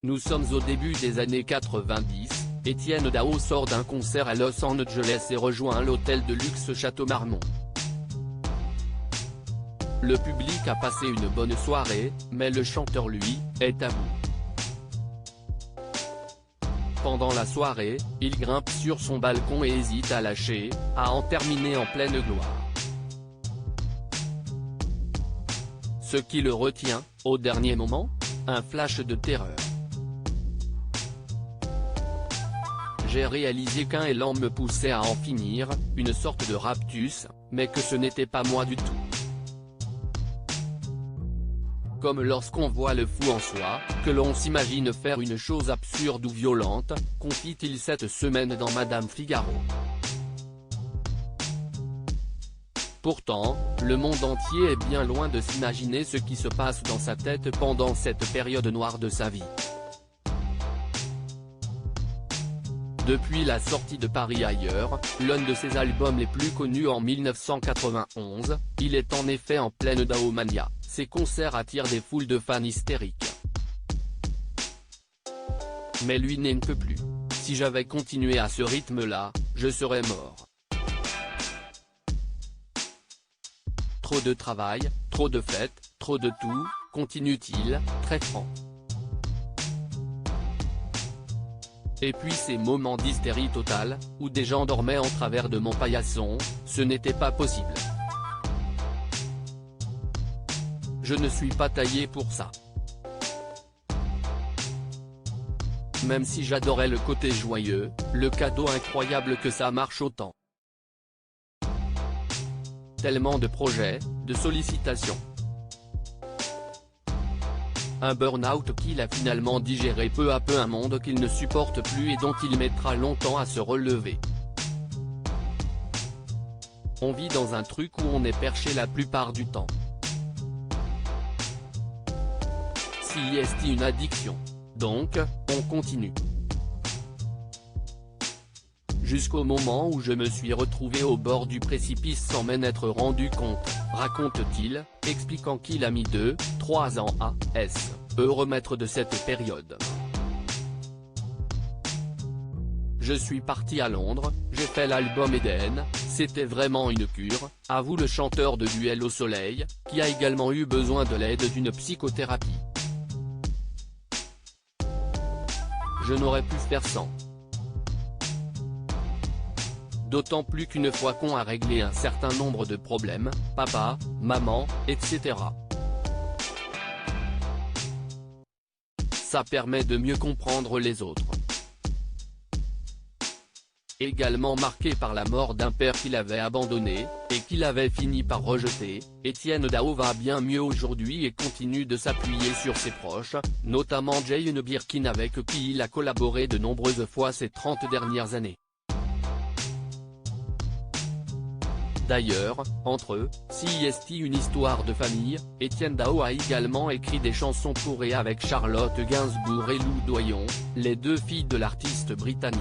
Nous sommes au début des années 90, Etienne Dao sort d'un concert à Los Angeles et rejoint l'hôtel de luxe Château Marmont. Le public a passé une bonne soirée, mais le chanteur lui, est à bout. Pendant la soirée, il grimpe sur son balcon et hésite à lâcher, à en terminer en pleine gloire. Ce qui le retient, au dernier moment? Un flash de terreur. J'ai réalisé qu'un élan me poussait à en finir, une sorte de raptus, mais que ce n'était pas moi du tout. Comme lorsqu'on voit le fou en soi, que l'on s'imagine faire une chose absurde ou violente, confie-t-il cette semaine dans Madame Figaro. Pourtant, le monde entier est bien loin de s'imaginer ce qui se passe dans sa tête pendant cette période noire de sa vie. Depuis la sortie de Paris ailleurs, l'un de ses albums les plus connus en 1991, il est en effet en pleine Daomania, ses concerts attirent des foules de fans hystériques. Mais lui n'en peut plus. Si j'avais continué à ce rythme-là, je serais mort. Trop de travail, trop de fêtes, trop de tout, continue-t-il, très franc. Et puis ces moments d'hystérie totale, où des gens dormaient en travers de mon paillasson, ce n'était pas possible. Je ne suis pas taillé pour ça. Même si j'adorais le côté joyeux, le cadeau incroyable que ça marche autant. Tellement de projets, de sollicitations. Un burn-out qu'il a finalement digéré peu à peu, un monde qu'il ne supporte plus et dont il mettra longtemps à se relever. On vit dans un truc où on est perché la plupart du temps. Si est une addiction. Donc, on continue. Jusqu'au moment où je me suis retrouvé au bord du précipice sans m'en être rendu compte, raconte-t-il, expliquant qu'il a mis 2-3 ans à se remettre de cette période. Je suis parti à Londres, j'ai fait l'album Eden, c'était vraiment une cure, avoue le chanteur de Duel au soleil, qui a également eu besoin de l'aide d'une psychothérapie. Je n'aurais pu faire sans. D'autant plus qu'une fois qu'on a réglé un certain nombre de problèmes, papa, maman, etc. Ça permet de mieux comprendre les autres. Également marqué par la mort d'un père qu'il avait abandonné, et qu'il avait fini par rejeter, Etienne Dao va bien mieux aujourd'hui et continue de s'appuyer sur ses proches, notamment Jane Birkin avec qui il a collaboré de nombreuses fois ces 30 dernières années. D'ailleurs, entre eux, si est une histoire de famille, Etienne Dao a également écrit des chansons pour et avec Charlotte Gainsbourg et Lou Doyon, les deux filles de l'artiste britannique.